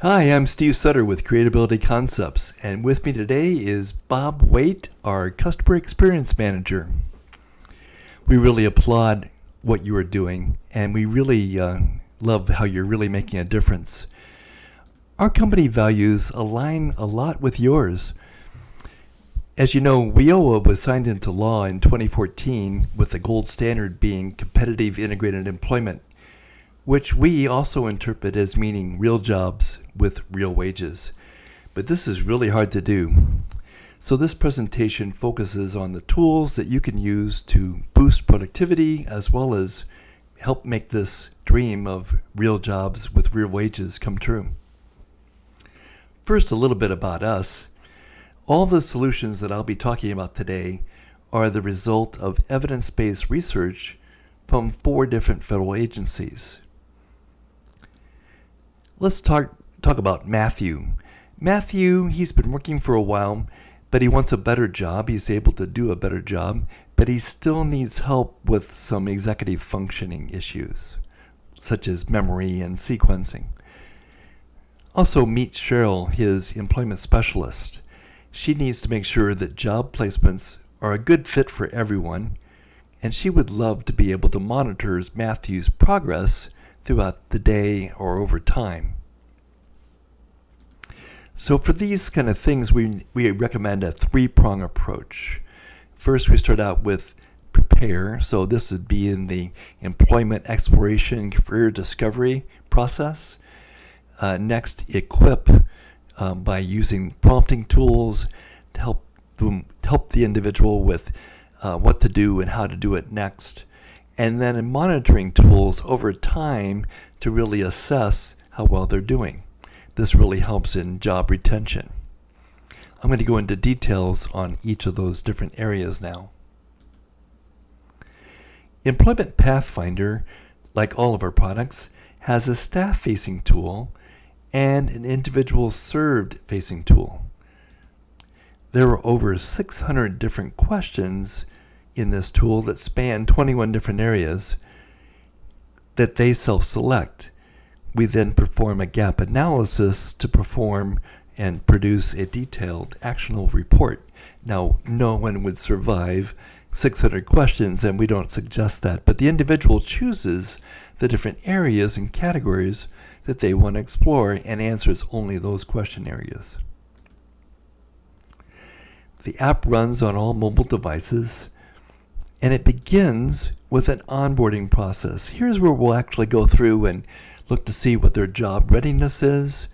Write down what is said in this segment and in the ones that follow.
Hi, I'm Steve Sutter with Creatability Concepts, and with me today is Bob Waite, our Customer Experience Manager. We really applaud what you are doing, and we really love how you're really making a difference. Our company values align a lot with yours. As you know, WIOA was signed into law in 2014 with the gold standard being competitive integrated employment, which we also interpret as meaning real jobs with real wages. But this is really hard to do. So this presentation focuses on the tools that you can use to boost productivity as well as help make this dream of real jobs with real wages come true. First, a little bit about us. All the solutions that I'll be talking about today are the result of evidence-based research from 4 different federal agencies. Let's talk about Matthew. Matthew, he's been working for a while, but he wants a better job. He's able to do a better job, but he still needs help with some executive functioning issues, such as memory and sequencing. Also meet Cheryl, his employment specialist. She needs to make sure that job placements are a good fit for everyone, and she would love to be able to monitor Matthew's progress throughout the day or over time. So for these kind of things, we recommend a 3-prong approach. First, we start out with prepare. So this would be in the employment exploration, career discovery process. Next, equip by using prompting tools to help the individual with what to do and how to do it next. And then in monitoring tools over time to really assess how well they're doing. This really helps in job retention. I'm going to go into details on each of those different areas now. Employment Pathfinder, like all of our products, has a staff-facing tool and an individual served-facing tool. There are over 600 different questions in this tool that span 21 different areas that they self-select. We then perform a gap analysis to perform and produce a detailed actionable report. Now, no one would survive 600 questions, and we don't suggest that, but the individual chooses the different areas and categories that they want to explore and answers only those question areas. The app runs on all mobile devices, and it begins with an onboarding process. Here's where we'll actually go through and look to see what their job readiness is,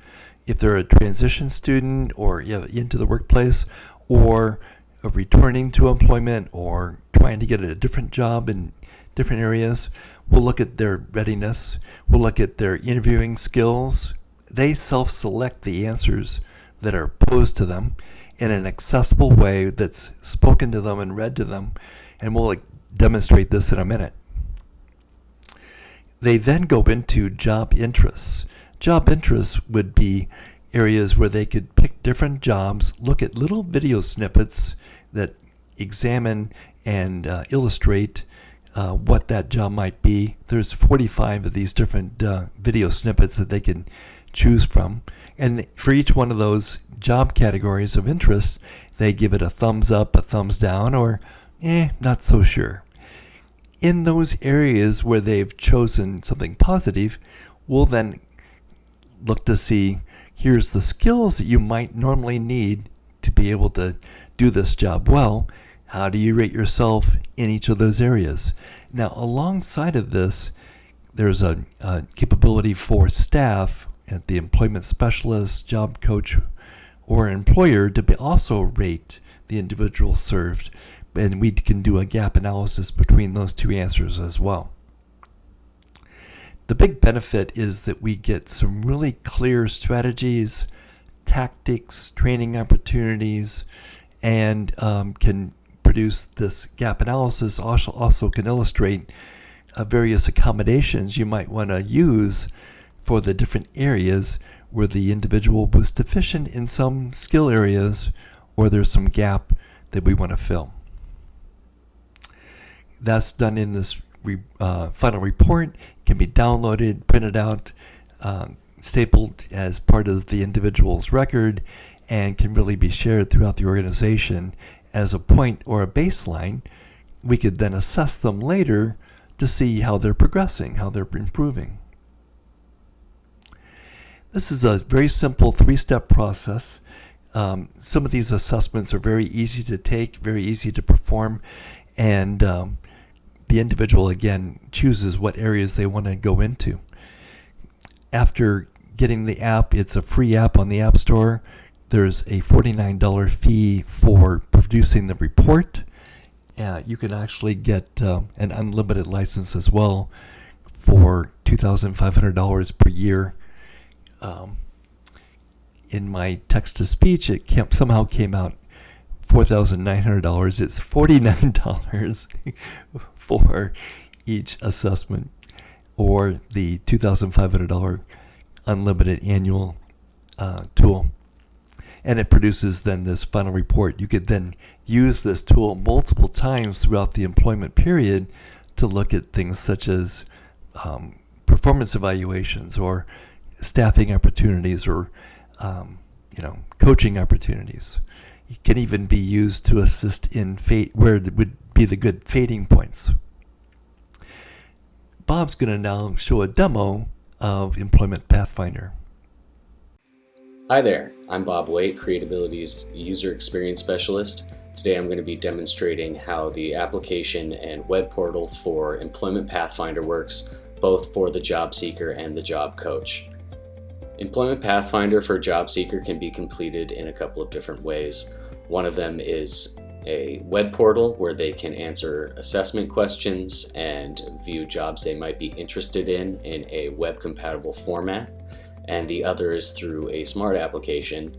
if they're a transition student or into the workplace, or returning to employment or trying to get a different job in different areas. We'll look at their readiness. We'll look at their interviewing skills. They self-select the answers that are posed to them in an accessible way that's spoken to them and read to them. And we'll demonstrate this in a minute. They then go into job interests. Job interests would be areas where they could pick different jobs, look at little video snippets that examine and illustrate what that job might be. There's 45 of these different video snippets that they can choose from. And for each one of those job categories of interest, they give it a thumbs up, a thumbs down, or not so sure. In those areas where they've chosen something positive, we'll then look to see, here's the skills that you might normally need to be able to do this job well. How do you rate yourself in each of those areas? Now, alongside of this, there's a capability for staff at the employment specialist, job coach, or employer to also rate the individual served. And we can do a gap analysis between those two answers as well. The big benefit is that we get some really clear strategies, tactics, training opportunities, and can produce this gap analysis. Also can illustrate various accommodations you might want to use for the different areas where the individual was deficient in some skill areas or there's some gap that we want to fill. That's done in this final report. It can be downloaded, printed out, stapled as part of the individual's record and can really be shared throughout the organization as a point or a baseline. We could then assess them later to see how they're progressing, how they're improving. This is a very simple 3-step process. Some of these assessments are very easy to take, very easy to perform, and the individual, again, chooses what areas they want to go into. After getting the app, it's a free app on the App Store. There's a $49 fee for producing the report. You can actually get an unlimited license as well for $2,500 per year. In my text-to-speech, it somehow came out $4,900. It's $49 for each assessment, or the $2,500 unlimited annual tool. And it produces then this final report. You could then use this tool multiple times throughout the employment period to look at things such as performance evaluations or staffing opportunities or coaching opportunities. It can even be used to assist in where it would be the good fading points. Bob's going to now show a demo of Employment Pathfinder. Hi there, I'm Bob Waite, Creatability's User Experience Specialist. Today I'm going to be demonstrating how the application and web portal for Employment Pathfinder works, both for the job seeker and the job coach. Employment Pathfinder for a job seeker can be completed in a couple of different ways. One of them is a web portal where they can answer assessment questions and view jobs they might be interested in a web-compatible format. And the other is through a smart application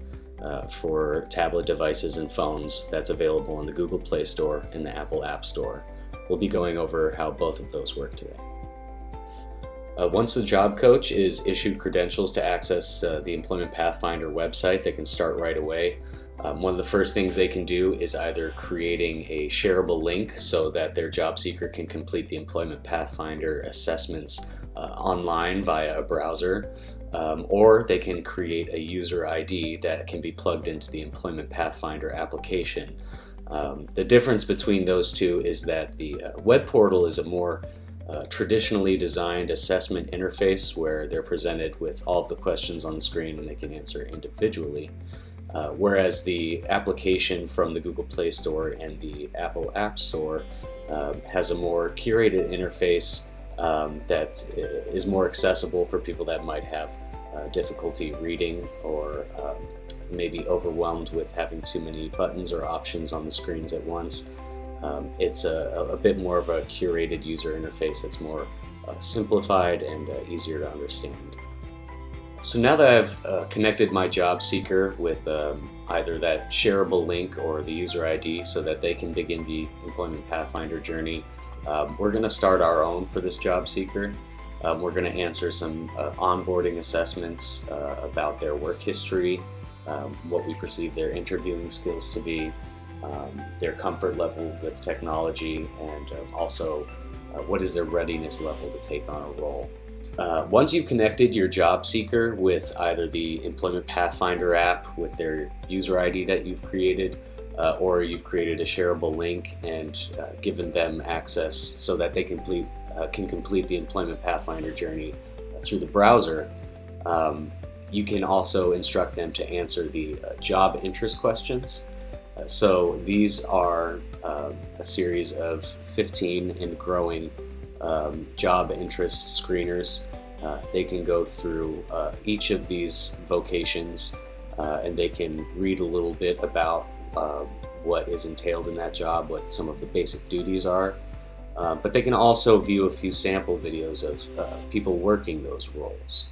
for tablet devices and phones that's available in the Google Play Store and the Apple App Store. We'll be going over how both of those work today. Once the job coach is issued credentials to access the Employment Pathfinder website, they can start right away. One of the first things they can do is either creating a shareable link so that their job seeker can complete the Employment Pathfinder assessments online via a browser, or they can create a user ID that can be plugged into the Employment Pathfinder application. The difference between those two is that the web portal is a more traditionally designed assessment interface where they're presented with all of the questions on the screen and they can answer individually. Whereas the application from the Google Play Store and the Apple App Store has a more curated interface that is more accessible for people that might have difficulty reading or maybe overwhelmed with having too many buttons or options on the screens at once. It's a bit more of a curated user interface that's more simplified and easier to understand. So now that I've connected my job seeker with either that shareable link or the user ID so that they can begin the Employment Pathfinder journey, we're going to start our own for this job seeker. We're going to answer some onboarding assessments about their work history, what we perceive their interviewing skills to be, their comfort level with technology, and also what is their readiness level to take on a role. Once you've connected your job seeker with either the Employment Pathfinder app with their user ID that you've created, or you've created a shareable link and given them access so that they can complete the Employment Pathfinder journey through the browser, you can also instruct them to answer the job interest questions. So these are a series of 15 and growing job interest screeners. They can go through each of these vocations and they can read a little bit about what is entailed in that job, what some of the basic duties are. But they can also view a few sample videos of people working those roles.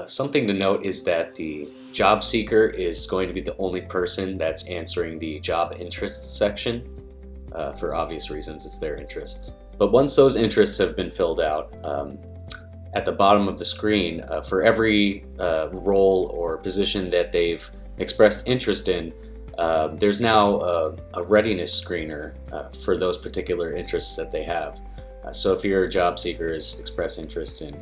Something to note is that the job seeker is going to be the only person that's answering the job interests section. For obvious reasons, it's their interests. But once those interests have been filled out, at the bottom of the screen, for every role or position that they've expressed interest in, there's now a readiness screener for those particular interests that they have. So if your job seeker has expressed interest in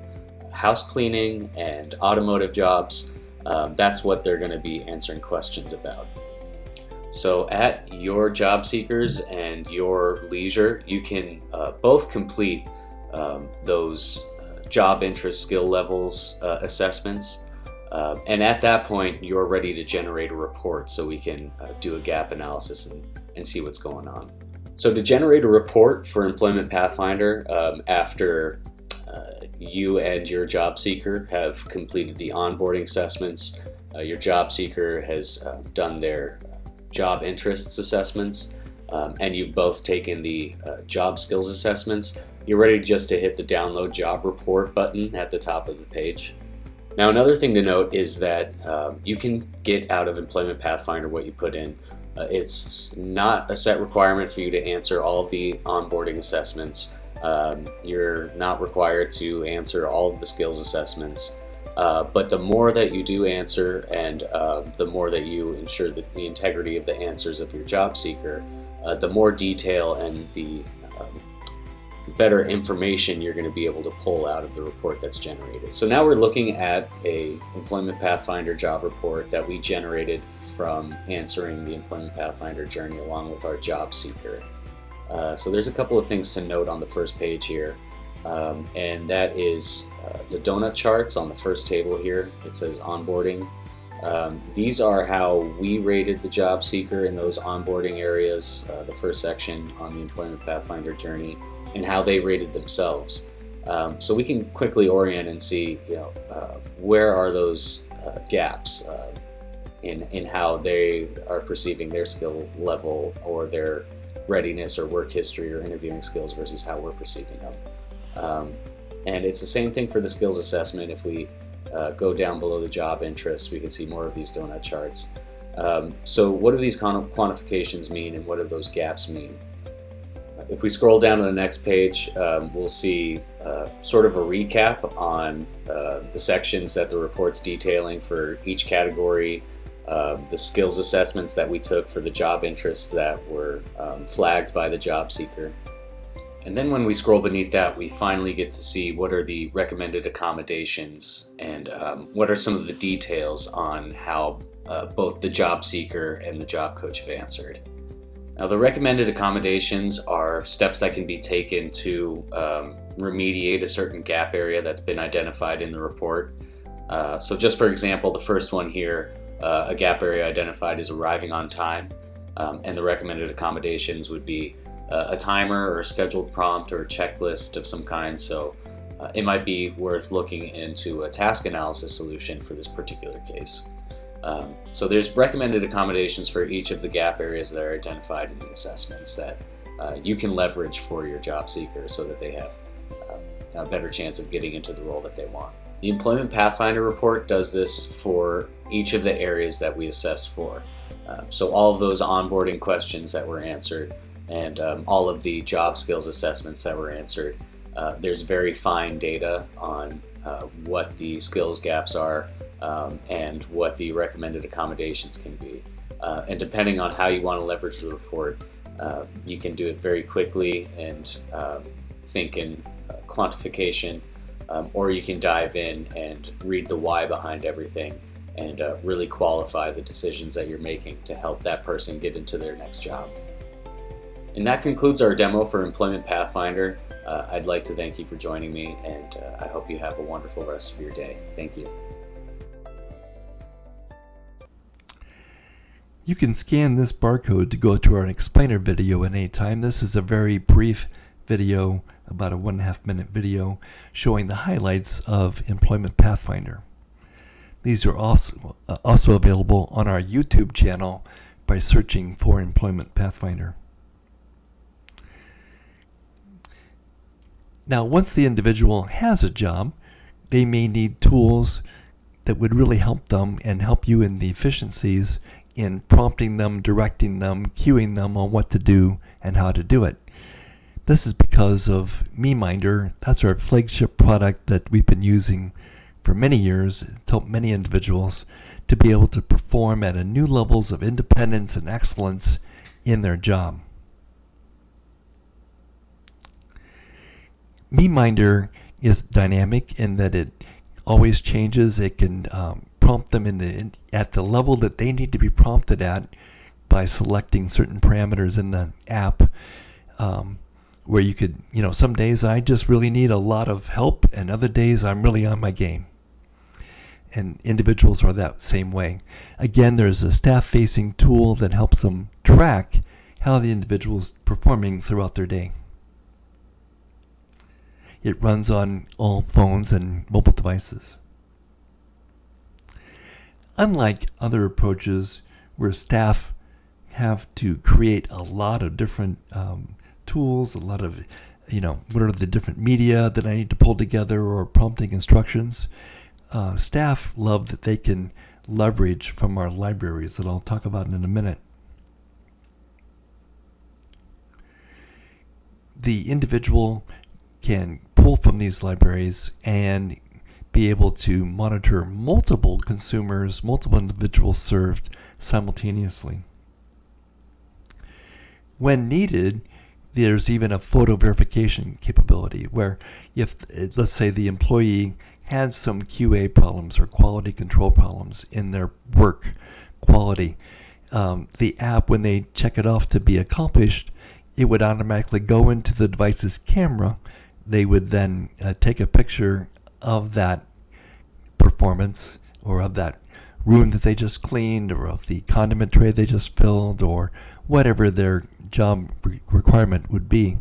house cleaning and automotive jobs, that's what they're going to be answering questions about. So at your job seekers and your leisure, you can both complete those job interest skill levels assessments. And at that point, you're ready to generate a report so we can do a gap analysis and see what's going on. So to generate a report for Employment Pathfinder, after you and your job seeker have completed the onboarding assessments, your job seeker has done their job interests assessments, and you've both taken the job skills assessments, you're ready just to hit the download job report button at the top of the page. Now, another thing to note is that you can get out of Employment Pathfinder what you put in. It's not a set requirement for you to answer all of the onboarding assessments. You're not required to answer all of the skills assessments. But the more that you do answer and the more that you ensure that the integrity of the answers of your job seeker, the more detail and the better information you're going to be able to pull out of the report that's generated. So now we're looking at a Employment Pathfinder job report that we generated from answering the Employment Pathfinder journey along with our job seeker. So there's a couple of things to note on the first page here, and that is the donut charts on the first table here. It says onboarding. These are how we rated the job seeker in those onboarding areas, the first section on the Employment Pathfinder journey, and how they rated themselves. So we can quickly orient and see, where are those gaps in how they are perceiving their skill level or their readiness or work history or interviewing skills versus how we're perceiving them. And it's the same thing for the skills assessment. If we go down below the job interests, we can see more of these donut charts. So what do these quantifications mean, and what do those gaps mean? If we scroll down to the next page, we'll see sort of a recap on the sections that the report's detailing for each category, the skills assessments that we took for the job interests that were flagged by the job seeker. And then when we scroll beneath that, we finally get to see what are the recommended accommodations and what are some of the details on how both the job seeker and the job coach have answered. Now, the recommended accommodations are steps that can be taken to remediate a certain gap area that's been identified in the report. So just for example, the first one here, a gap area identified is arriving on time, and the recommended accommodations would be a timer or a scheduled prompt or a checklist of some kind. So it might be worth looking into a task analysis solution for this particular case. So there's recommended accommodations for each of the gap areas that are identified in the assessments that you can leverage for your job seeker so that they have a better chance of getting into the role that they want. The Employment Pathfinder report does this for each of the areas that we assessed for. So all of those onboarding questions that were answered and all of the job skills assessments that were answered, there's very fine data on what the skills gaps are and what the recommended accommodations can be. And depending on how you want to leverage the report, you can do it very quickly and think in quantification, or you can dive in and read the why behind everything and really qualify the decisions that you're making to help that person get into their next job. And that concludes our demo for Employment Pathfinder. I'd like to thank you for joining me, and I hope you have a wonderful rest of your day. Thank you. You can scan this barcode to go to our explainer video at any time. This is a very brief video, about a 1.5 minute video, showing the highlights of Employment Pathfinder. These are also available on our YouTube channel by searching for Employment Pathfinder. Now, once the individual has a job, they may need tools that would really help them and help you in the efficiencies in prompting them, directing them, cueing them on what to do and how to do it. This is because of MeMinder. That's our flagship product that we've been using for many years. It's helped many individuals to be able to perform at a new levels of independence and excellence in their job. MeMinder is dynamic in that it always changes. It can prompt them at the level that they need to be prompted at by selecting certain parameters in the app, where you could, some days I just really need a lot of help, and other days I'm really on my game. And individuals are that same way. Again, there's a staff-facing tool that helps them track how the individual's performing throughout their day. It runs on all phones and mobile devices. Unlike other approaches where staff have to create a lot of different tools, a lot of, what are the different media that I need to pull together or prompting instructions, staff love that they can leverage from our libraries that I'll talk about in a minute. The individual can pull from these libraries and be able to monitor multiple consumers, multiple individuals served simultaneously. When needed, there's even a photo verification capability where if, let's say, the employee had some QA problems or quality control problems in their work quality, the app, when they check it off to be accomplished, it would automatically go into the device's camera. They would then take a picture of that performance or of that room that they just cleaned or of the condiment tray they just filled or whatever their job requirement would be.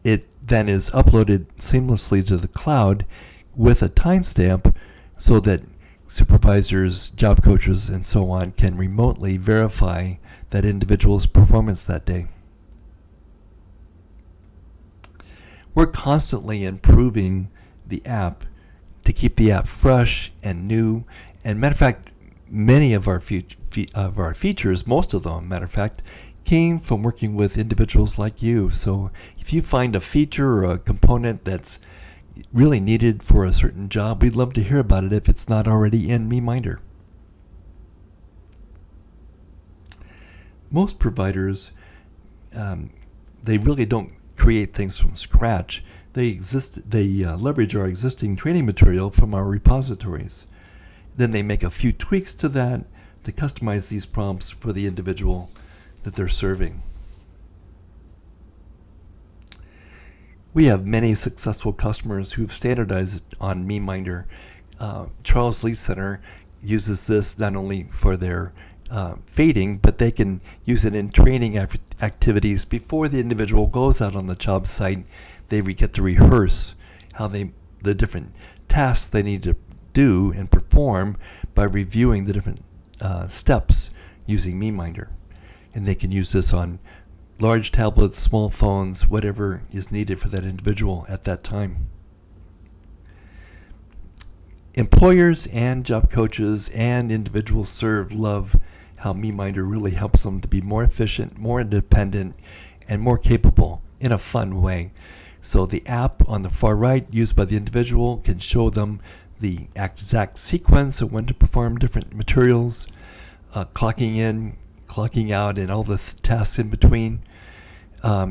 It then is uploaded seamlessly to the cloud with a timestamp so that supervisors, job coaches, and so on can remotely verify that individual's performance that day. We're constantly improving the app to keep the app fresh and new. And matter of fact, many of our features, most of them, matter of fact, came from working with individuals like you. So if you find a feature or a component that's really needed for a certain job, we'd love to hear about it if it's not already in MeMinder. Most providers, they really don't create things from scratch. They leverage our existing training material from our repositories. Then they make a few tweaks to that to customize these prompts for the individual that they're serving. We have many successful customers who've standardized on MeMinder. Charles Lee Center uses this not only for their fading, but they can use it in training activities before the individual goes out on the job site. They get to rehearse how the different tasks they need to do and perform by reviewing the different steps using MeMinder. And they can use this on large tablets, small phones, whatever is needed for that individual at that time. Employers and job coaches and individuals served love how MeMinder really helps them to be more efficient, more independent, and more capable in a fun way. So the app on the far right, used by the individual, can show them the exact sequence of when to perform different materials, clocking in, clocking out, and all the tasks in between,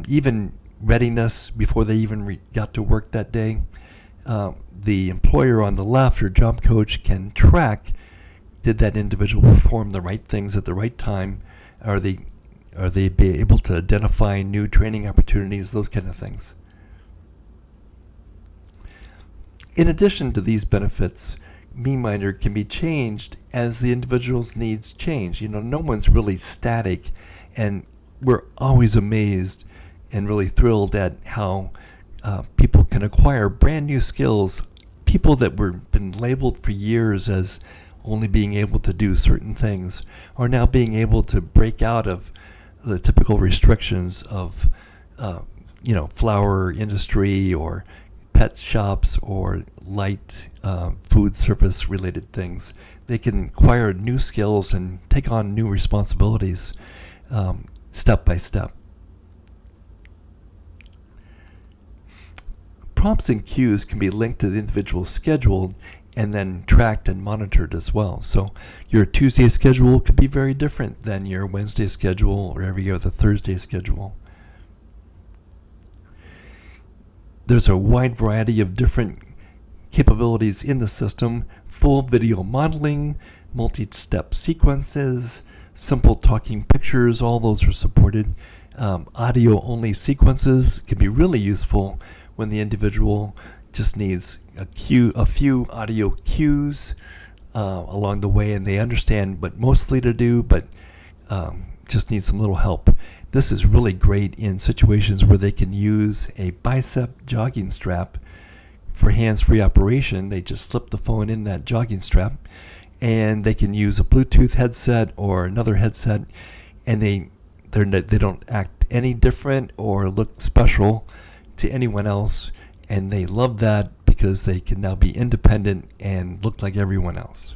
even readiness before they even got to work that day. The employer on the left, or job coach, can track, did that individual perform the right things at the right time? Are they be able to identify new training opportunities, those kind of things. In addition to these benefits, MeMinder can be changed as the individual's needs change. No one's really static, and we're always amazed and really thrilled at how people can acquire brand new skills. People that were been labeled for years as only being able to do certain things are now being able to break out of the typical restrictions of flower industry or pet shops or light food service related things. They can acquire new skills and take on new responsibilities step by step. Prompts and cues can be linked to the individual's schedule and then tracked and monitored as well. So your Tuesday schedule could be very different than your Wednesday schedule or every other Thursday schedule. There's a wide variety of different capabilities in the system: full video modeling, multi-step sequences, simple talking pictures, all those are supported. Audio-only sequences can be really useful when the individual just needs a few audio cues along the way, and they understand what mostly to do, but just need some little help. This is really great in situations where they can use a bicep jogging strap for hands-free operation. They just slip the phone in that jogging strap, and they can use a Bluetooth headset or another headset, and they don't act any different or look special to anyone else, and they love that because they can now be independent and look like everyone else.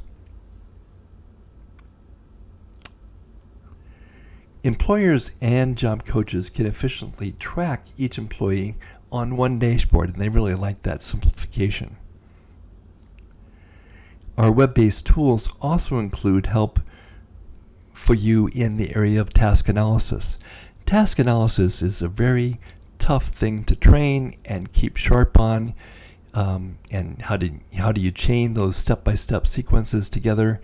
Employers and job coaches can efficiently track each employee on one dashboard, and they really like that simplification. Our web-based tools also include help for you in the area of task analysis. Task analysis is a very tough thing to train and keep sharp on, and how do you chain those step-by-step sequences together.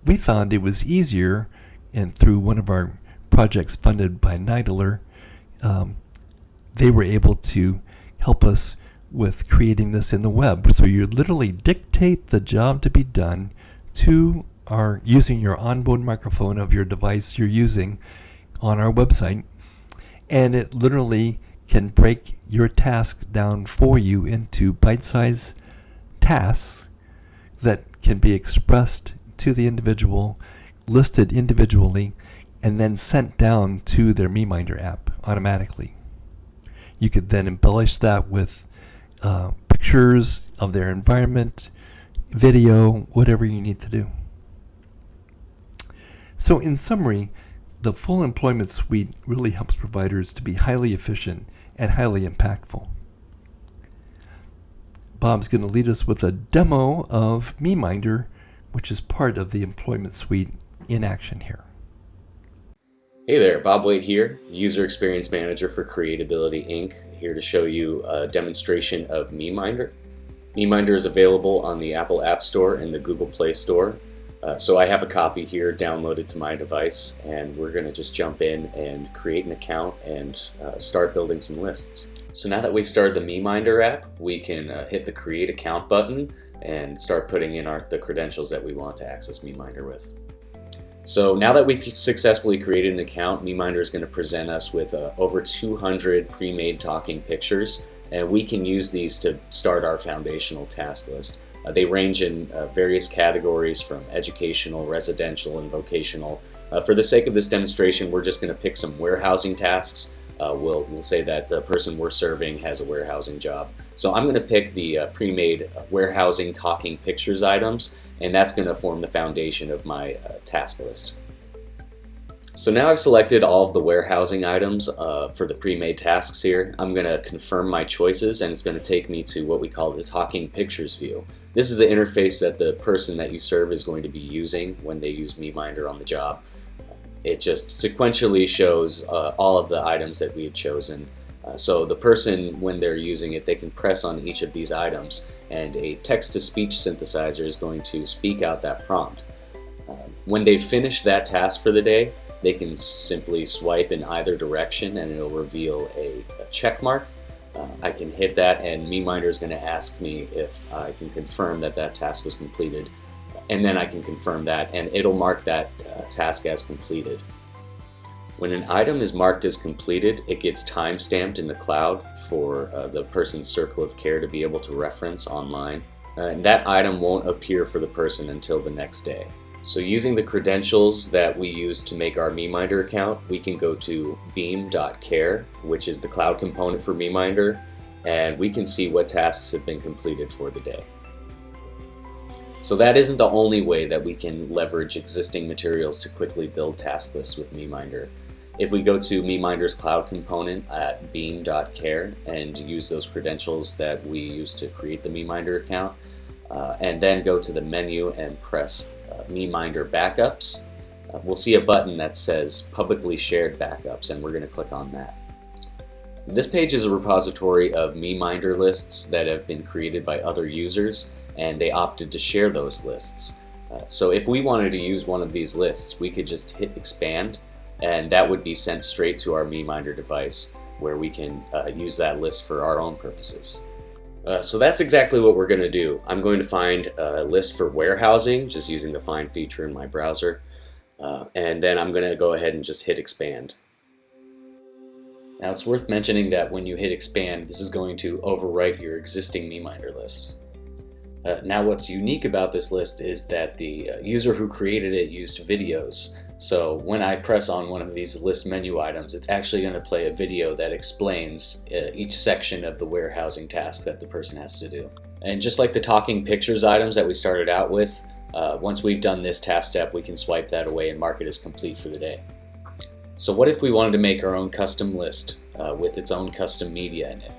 We found it was easier, and through one of our projects funded by Untitled, they were able to help us with creating this in the web. So you literally dictate the job to be done to using your onboard microphone of your device you're using on our website, and it literally can break your task down for you into bite-sized tasks that can be expressed to the individual, listed individually, and then sent down to their MeMinder app automatically. You could then embellish that with pictures of their environment, video, whatever you need to do. So in summary, the full employment suite really helps providers to be highly efficient and highly impactful. Bob's going to lead us with a demo of MeMinder, which is part of the employment suite in action here. Hey there, Bob Waite here, User Experience Manager for Creatability Inc., here to show you a demonstration of MeMinder. MeMinder is available on the Apple App Store and the Google Play Store. So I have a copy here downloaded to my device, and we're going to just jump in and create an account and start building some lists. So now that we've started the MeMinder app, we can hit the Create Account button and start putting in the credentials that we want to access MeMinder with. So now that we've successfully created an account, MeMinder is going to present us with over 200 pre-made talking pictures, and we can use these to start our foundational task list. They range in various categories from educational, residential, and vocational. For the sake of this demonstration, we're just going to pick some warehousing tasks. We'll say that the person we're serving has a warehousing job. So I'm going to pick the pre-made warehousing talking pictures items, and that's going to form the foundation of my task list. So now I've selected all of the warehousing items for the pre-made tasks here. I'm going to confirm my choices, and it's going to take me to what we call the talking pictures view. This is the interface that the person that you serve is going to be using when they use MeMinder on the job. It just sequentially shows all of the items that we had chosen. So the person, when they're using it, they can press on each of these items, and a text-to-speech synthesizer is going to speak out that prompt. When they've finished that task for the day, they can simply swipe in either direction and it'll reveal a check mark. I can hit that, and MeMinder is going to ask me if I can confirm that that task was completed, and then I can confirm that, and it'll mark that task as completed. When an item is marked as completed, it gets time-stamped in the cloud for the person's circle of care to be able to reference online. And that item won't appear for the person until the next day. So using the credentials that we use to make our MeMinder account, we can go to beam.care, which is the cloud component for MeMinder, and we can see what tasks have been completed for the day. So that isn't the only way that we can leverage existing materials to quickly build task lists with MeMinder. If we go to MeMinder's cloud component at beam.care and use those credentials that we use to create the MeMinder account, and then go to the menu and press MeMinder Backups, we'll see a button that says Publicly Shared Backups, and we're going to click on that. This page is a repository of MeMinder lists that have been created by other users, and they opted to share those lists. So if we wanted to use one of these lists, we could just hit expand, and that would be sent straight to our MeMinder device, where we can use that list for our own purposes. So that's exactly what we're going to do. I'm going to find a list for warehousing, just using the find feature in my browser, and then I'm going to go ahead and just hit expand. Now it's worth mentioning that when you hit expand, this is going to overwrite your existing MeMinder list. Now what's unique about this list is that the user who created it used videos. So when I press on one of these list menu items, it's actually going to play a video that explains each section of the warehousing task that the person has to do. And just like the talking pictures items that we started out with, once we've done this task step, we can swipe that away and mark it as complete for the day. So what if we wanted to make our own custom list with its own custom media in it?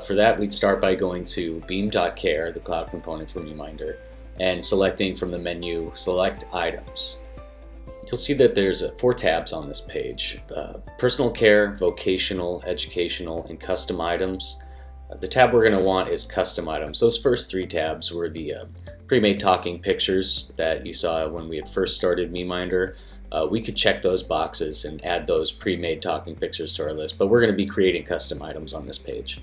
For that, we'd start by going to beam.care, the cloud component for MeMinder, and selecting from the menu Select Items. You'll see that there's 4 tabs on this page: Personal Care, Vocational, Educational, and Custom Items. The tab we're going to want is Custom Items. Those first 3 tabs were the pre-made talking pictures that you saw when we had first started MeMinder. We could check those boxes and add those pre-made talking pictures to our list, but we're going to be creating custom items on this page.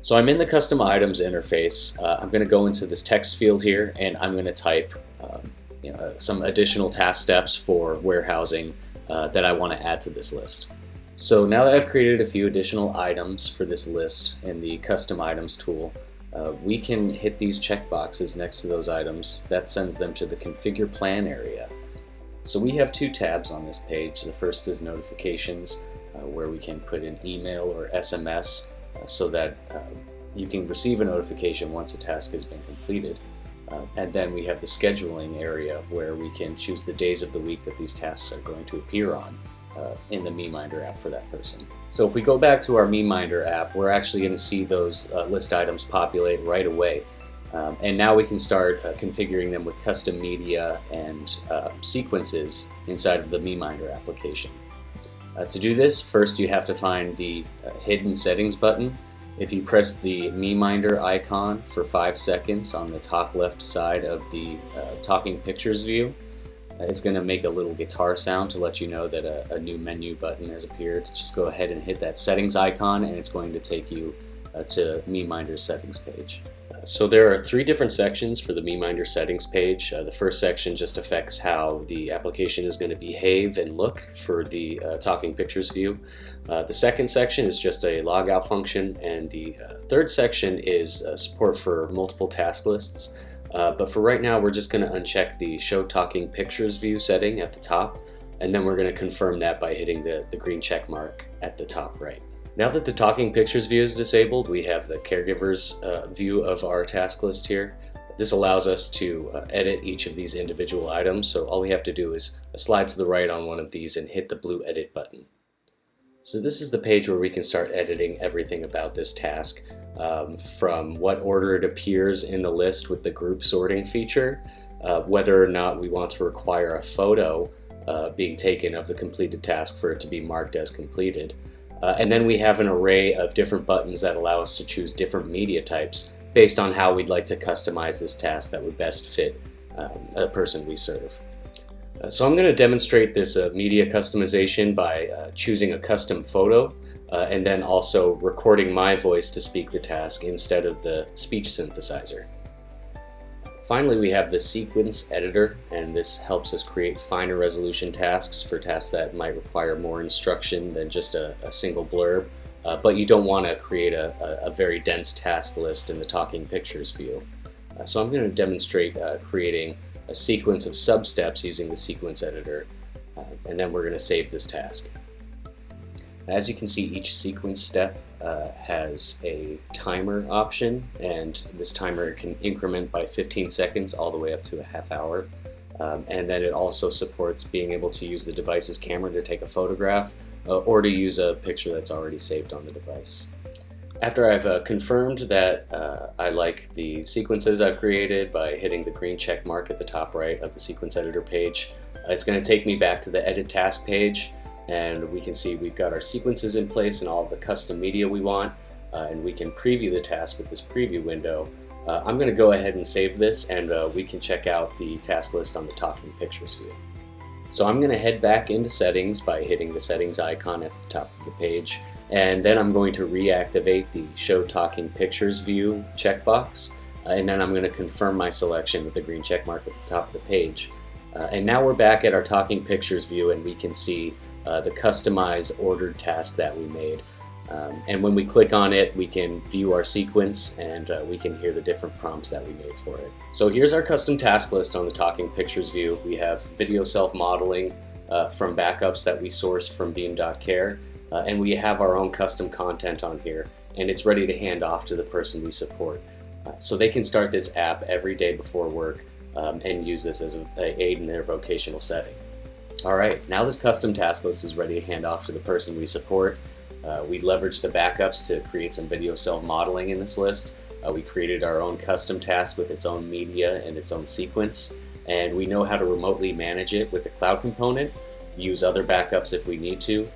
So I'm in the custom items interface. I'm going to go into this text field here, and I'm going to type some additional task steps for warehousing that I want to add to this list. So now that I've created a few additional items for this list in the custom items tool, we can hit these checkboxes next to those items. That sends them to the configure plan area. So we have 2 tabs on this page. The first is notifications, where we can put in email or SMS so that you can receive a notification once a task has been completed. And then we have the scheduling area, where we can choose the days of the week that these tasks are going to appear on in the MeMinder app for that person. So if we go back to our MeMinder app, we're actually going to see those list items populate right away. And now we can start configuring them with custom media and sequences inside of the MeMinder application. To do this, first you have to find the hidden settings button. If you press the MeMinder icon for 5 seconds on the top left side of the talking pictures view, it's going to make a little guitar sound to let you know that a new menu button has appeared. Just go ahead and hit that settings icon, and it's going to take you to MeMinder settings page. So there are 3 different sections for the MeMinder settings page. The first section just affects how the application is going to behave and look for the talking pictures view. The second section is just a logout function, and the third section is support for multiple task lists. But for right now, we're just going to uncheck the show talking pictures view setting at the top, and then we're going to confirm that by hitting the green check mark at the top right. Now that the talking pictures view is disabled, we have the caregiver's view of our task list here. This allows us to edit each of these individual items, so all we have to do is slide to the right on one of these and hit the blue edit button. So this is the page where we can start editing everything about this task, from what order it appears in the list with the group sorting feature, whether or not we want to require a photo being taken of the completed task for it to be marked as completed. And then we have an array of different buttons that allow us to choose different media types based on how we'd like to customize this task that would best fit a person we serve. So I'm going to demonstrate this media customization by choosing a custom photo and then also recording my voice to speak the task instead of the speech synthesizer. Finally, we have the sequence editor, and this helps us create finer resolution tasks for tasks that might require more instruction than just a single blurb, but you don't want to create a very dense task list in the talking pictures view. So I'm going to demonstrate creating a sequence of sub-steps using the sequence editor, and then we're going to save this task. As you can see, each sequence step has a timer option, and this timer can increment by 15 seconds all the way up to a half hour. And then it also supports being able to use the device's camera to take a photograph or to use a picture that's already saved on the device. After I've confirmed that I like the sequences I've created by hitting the green check mark at the top right of the sequence editor page, it's going to take me back to the edit task page. and we can see we've got our sequences in place and all of the custom media we want, and we can preview the task with this preview window. I'm going to go ahead and save this, and we can check out the task list on the Talking Pictures view. So I'm going to head back into settings by hitting the settings icon at the top of the page, and then I'm going to reactivate the Show Talking Pictures view checkbox, and then I'm going to confirm my selection with the green check mark at the top of the page. And now we're back at our Talking Pictures view, and we can see the customized ordered task that we made. And when we click on it, we can view our sequence, and we can hear the different prompts that we made for it. So here's our custom task list on the Talking Pictures view. We have video self-modeling from backups that we sourced from beam.care, and we have our own custom content on here, and it's ready to hand off to the person we support. So they can start this app every day before work and use this as an aid in their vocational setting. All right, now this custom task list is ready to hand off to the person we support. We leveraged the backups to create some video self-modeling in this list. We created our own custom task with its own media and its own sequence, and we know how to remotely manage it with the cloud component, use other backups if we need to.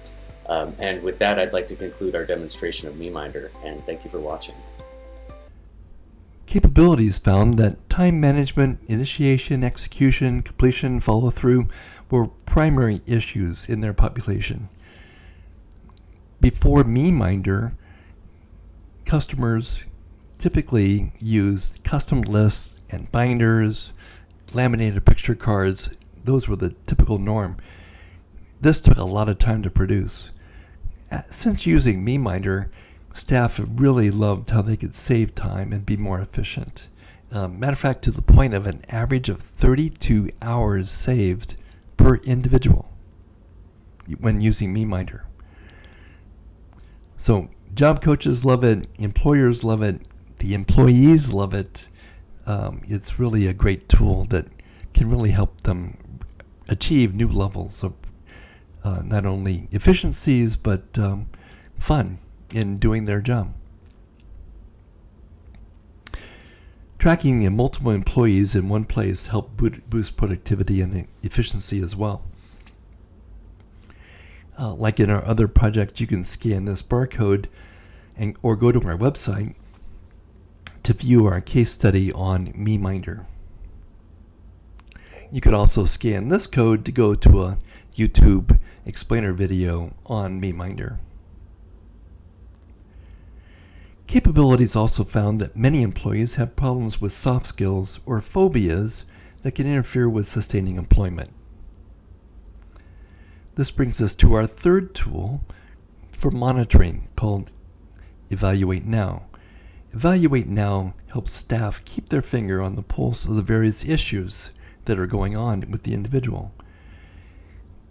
And with that, I'd like to conclude our demonstration of MeMinder, and thank you for watching. Capabilities found that time management, initiation, execution, completion, follow-through were primary issues in their population. Before MeMinder, customers typically used custom lists and binders, laminated picture cards. Those were the typical norm. This took a lot of time to produce. Since using MeMinder, staff have really loved how they could save time and be more efficient. Matter of fact, to the point of an average of 32 hours saved per individual when using MeMinder. So job coaches love it, employers love it, the employees love it. It's really a great tool that can really help them achieve new levels of not only efficiencies but fun in doing their job. Tracking multiple employees in one place help boost productivity and efficiency as well. Like in our other project, you can scan this barcode or go to our website to view our case study on MeMinder. You could also scan this code to go to a YouTube explainer video on MeMinder. Capabilities also found that many employees have problems with soft skills or phobias that can interfere with sustaining employment. This brings us to our third tool for monitoring called Evaluate Now. Evaluate Now helps staff keep their finger on the pulse of the various issues that are going on with the individual.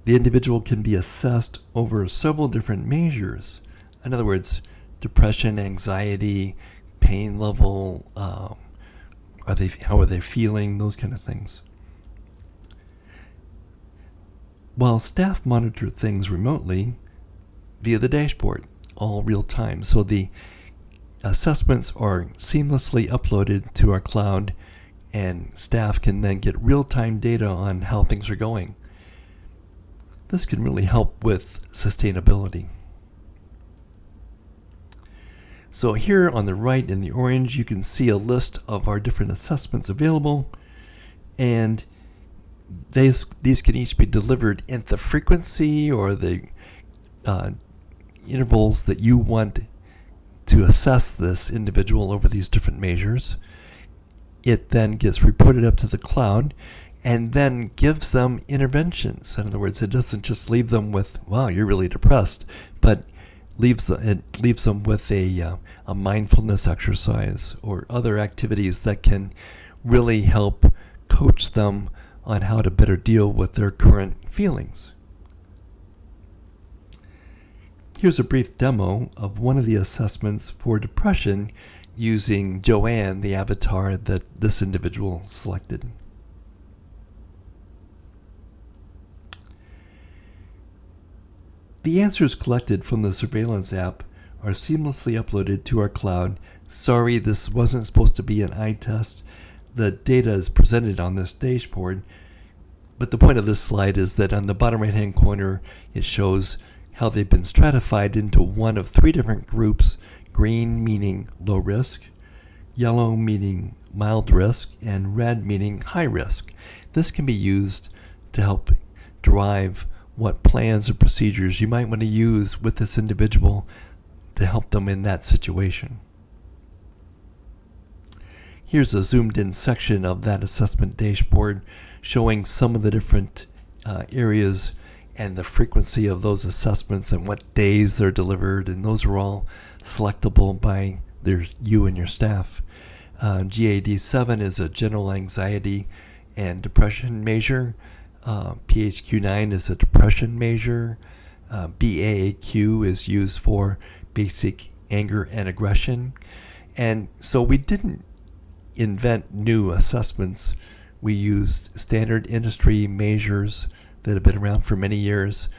The individual can be assessed over several different measures. In other words, depression, anxiety, pain level, how are they feeling, those kind of things. While staff monitor things remotely via the dashboard, all real time. So the assessments are seamlessly uploaded to our cloud, and staff can then get real-time data on how things are going. This can really help with sustainability. So here on the right in the orange, you can see a list of our different assessments available, and these can each be delivered at the frequency or the intervals that you want to assess this individual over these different measures. It then gets reported up to the cloud and then gives them interventions. In other words, it doesn't just leave them with, wow, you're really depressed, but it leaves them with a mindfulness exercise or other activities that can really help coach them on how to better deal with their current feelings. Here's a brief demo of one of the assessments for depression using Joanne, the avatar that this individual selected. The answers collected from the surveillance app are seamlessly uploaded to our cloud. Sorry, this wasn't supposed to be an eye test. The data is presented on this dashboard. But the point of this slide is that on the bottom right-hand corner, it shows how they've been stratified into one of three different groups: green meaning low risk, yellow meaning mild risk, and red meaning high risk. This can be used to help derive what plans or procedures you might want to use with this individual to help them in that situation. Here's a zoomed in section of that assessment dashboard showing some of the different areas and the frequency of those assessments and what days they're delivered, and those are all selectable by you and your staff. GAD-7 is a general anxiety and depression measure. PHQ-9 is a depression measure. BAAQ is used for basic anger and aggression. And so we didn't invent new assessments. We used standard industry measures that have been around for many years,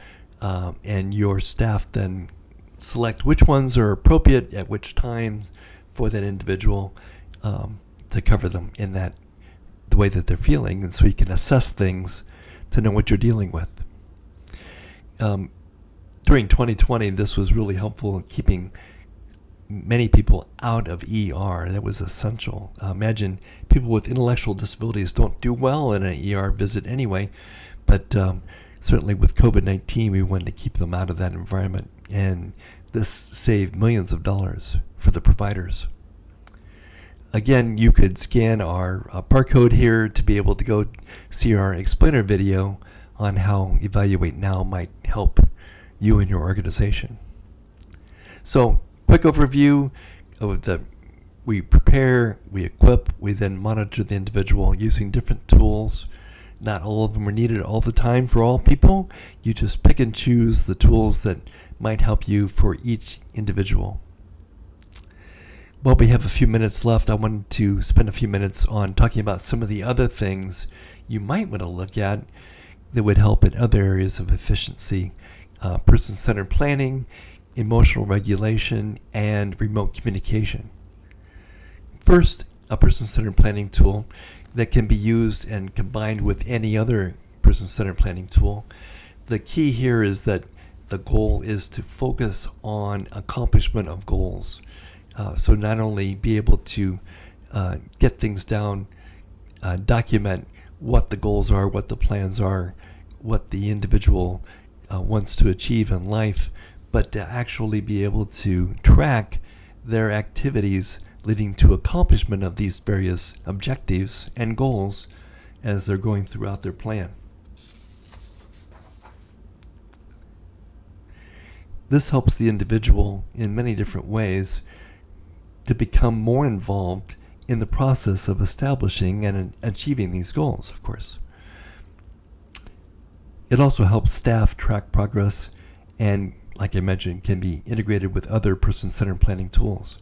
and your staff then select which ones are appropriate at which times for that individual to cover them in the way that they're feeling, and so you can assess things to know what you're dealing with. During 2020, this was really helpful in keeping many people out of ER. That was essential. Imagine people with intellectual disabilities don't do well in an ER visit anyway, but certainly with COVID-19, we wanted to keep them out of that environment, and this saved millions of dollars for the providers. Again, you could scan our barcode here to be able to go see our explainer video on how Evaluate Now might help you and your organization. So, quick overview of we prepare, we equip, we then monitor the individual using different tools. Not all of them are needed all the time for all people. You just pick and choose the tools that might help you for each individual. While we have a few minutes left, I wanted to spend a few minutes on talking about some of the other things you might want to look at that would help in other areas of efficiency: person-centered planning, emotional regulation, and remote communication. First, a person-centered planning tool that can be used and combined with any other person-centered planning tool. The key here is that the goal is to focus on accomplishment of goals. So not only be able to get things down, document what the goals are, what the plans are, what the individual wants to achieve in life, but to actually be able to track their activities leading to accomplishment of these various objectives and goals as they're going throughout their plan. This helps the individual in many different ways to become more involved in the process of establishing and achieving these goals, of course. It also helps staff track progress and, like I mentioned, can be integrated with other person-centered planning tools.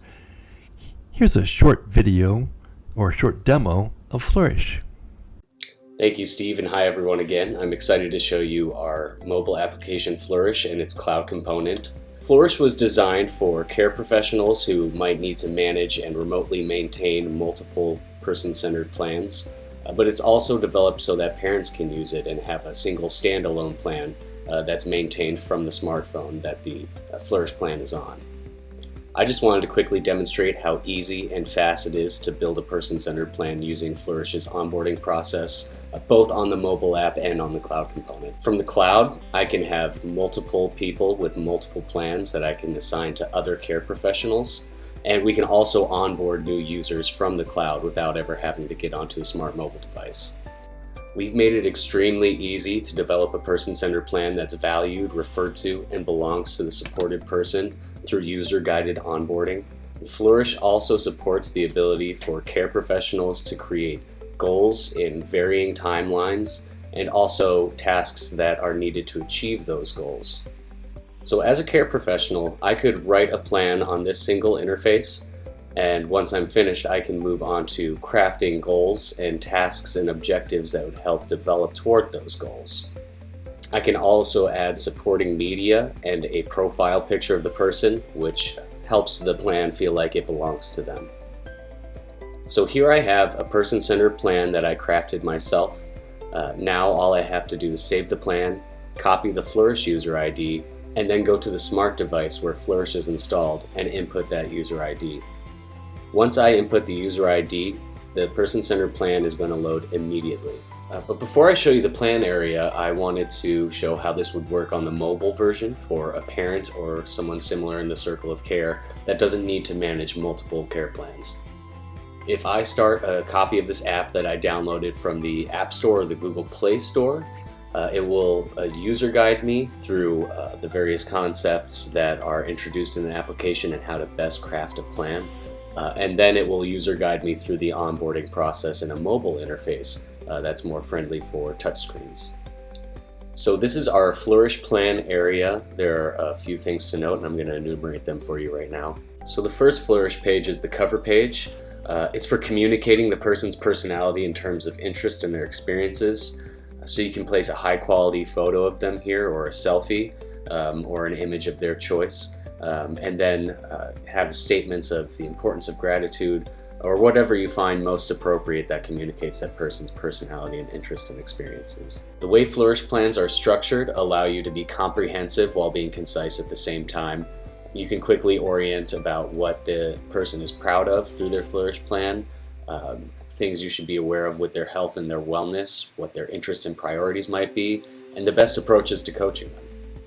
Here's a short video or a short demo of Flourish. Thank you, Steve, and hi everyone again. I'm excited to show you our mobile application Flourish and its cloud component. Flourish was designed for care professionals who might need to manage and remotely maintain multiple person-centered plans, but it's also developed so that parents can use it and have a single standalone plan that's maintained from the smartphone that the Flourish plan is on. I just wanted to quickly demonstrate how easy and fast it is to build a person-centered plan using Flourish's onboarding process, both on the mobile app and on the cloud component. From the cloud, I can have multiple people with multiple plans that I can assign to other care professionals, and we can also onboard new users from the cloud without ever having to get onto a smart mobile device. We've made it extremely easy to develop a person-centered plan that's valued, referred to, and belongs to the supported person through user-guided onboarding. Flourish also supports the ability for care professionals to create goals in varying timelines and also tasks that are needed to achieve those goals. So as a care professional, I could write a plan on this single interface, and once I'm finished, I can move on to crafting goals and tasks and objectives that would help develop toward those goals. I can also add supporting media and a profile picture of the person, which helps the plan feel like it belongs to them. So here I have a person-centered plan that I crafted myself. Now all I have to do is save the plan, copy the Flourish user ID, and then go to the smart device where Flourish is installed and input that user ID. Once I input the user ID, the person-centered plan is going to load immediately. But before I show you the plan area, I wanted to show how this would work on the mobile version for a parent or someone similar in the circle of care that doesn't need to manage multiple care plans. If I start a copy of this app that I downloaded from the App Store or the Google Play Store, it will user guide me through the various concepts that are introduced in the application and how to best craft a plan. And then it will user guide me through the onboarding process in a mobile interface that's more friendly for touchscreens. So this is our Flourish plan area. There are a few things to note, and I'm going to enumerate them for you right now. So the first Flourish page is the cover page. It's for communicating the person's personality in terms of interest in their experiences. So you can place a high quality photo of them here, or a selfie, or an image of their choice. And then have statements of the importance of gratitude, or whatever you find most appropriate that communicates that person's personality and interests and experiences. The way Flourish plans are structured allow you to be comprehensive while being concise at the same time. You can quickly orient about what the person is proud of through their Flourish plan, things you should be aware of with their health and their wellness, what their interests and priorities might be, and the best approaches to coaching them.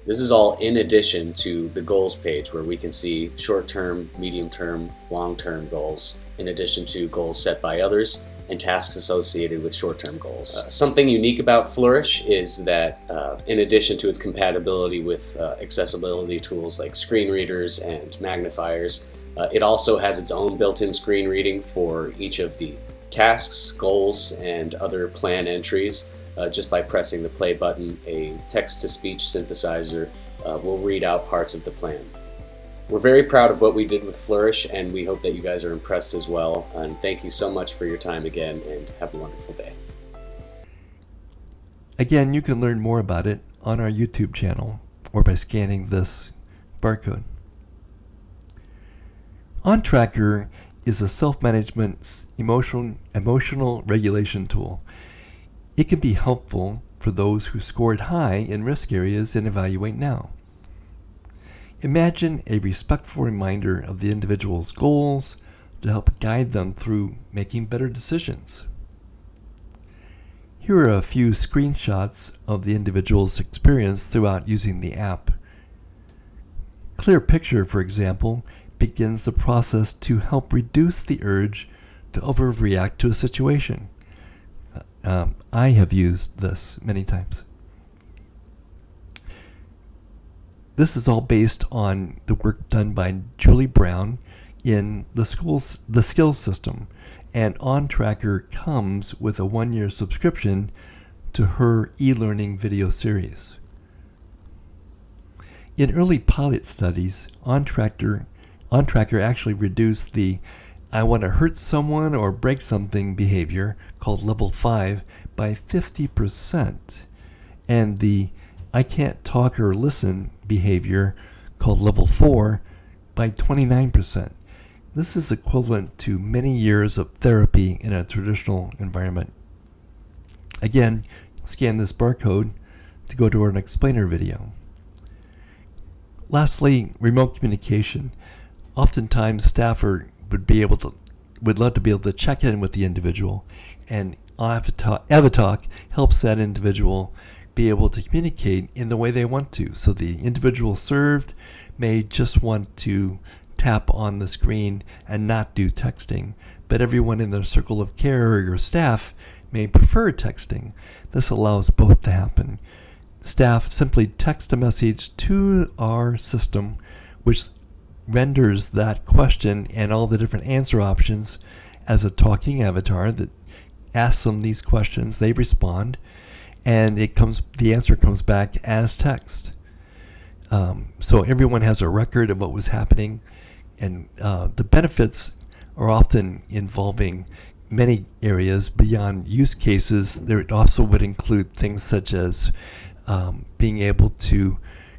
This is all in addition to the goals page, where we can see short-term, medium-term, long-term goals, in addition to goals set by others and tasks associated with short-term goals. Something unique about Flourish is that in addition to its compatibility with accessibility tools like screen readers and magnifiers, it also has its own built-in screen reading for each of the tasks, goals, and other plan entries. Just by pressing the play button, a text-to-speech synthesizer will read out parts of the plan. We're very proud of what we did with Flourish, and we hope that you guys are impressed as well. And thank you so much for your time again, and have a wonderful day. Again, you can learn more about it on our YouTube channel or by scanning this barcode. OnTracker is a self-management emotional regulation tool. It can be helpful for those who scored high in risk areas and evaluate now. Imagine a respectful reminder of the individual's goals to help guide them through making better decisions. Here are a few screenshots of the individual's experience throughout using the app. Clear Picture, for example, begins the process to help reduce the urge to overreact to a situation. I have used this many times. This is all based on the work done by Julie Brown in the skills system, and OnTracker comes with a 1-year subscription to her e-learning video series. In early pilot studies, OnTracker actually reduced the I want to hurt someone or break something behavior, called level 5, by 50%, and the I can't talk or listen behavior, called level 4, by 29%. This is equivalent to many years of therapy in a traditional environment. Again, scan this barcode to go to an explainer video. Lastly, remote communication. Oftentimes, staff would love to be able to check in with the individual, and Avatalk helps that individual be able to communicate in the way they want to. So the individual served may just want to tap on the screen and not do texting, but everyone in their circle of care or your staff may prefer texting. This allows both to happen. Staff simply text a message to our system, which renders that question and all the different answer options as a talking avatar that asks them these questions. They respond, and the answer comes back as text. So everyone has a record of what was happening, and the benefits are often involving many areas beyond use cases. There also would include things such as being able to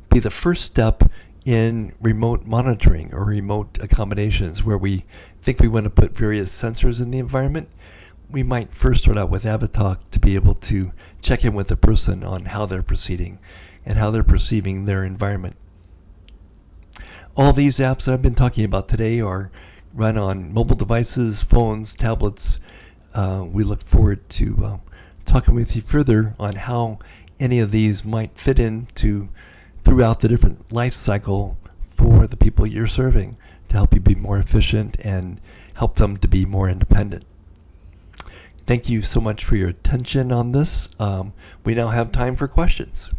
be the first step in remote monitoring or remote accommodations, where we think we want to put various sensors in the environment. we might first start out with AvaTalk to be able to check in with the person on how they're proceeding and how they're perceiving their environment. All these apps that I've been talking about today are run on mobile devices, phones, tablets. We look forward to talking with you further on how any of these might fit into throughout the different life cycle for the people you're serving to help you be more efficient and help them to be more independent. Thank you so much for your attention on this. We now have time for questions.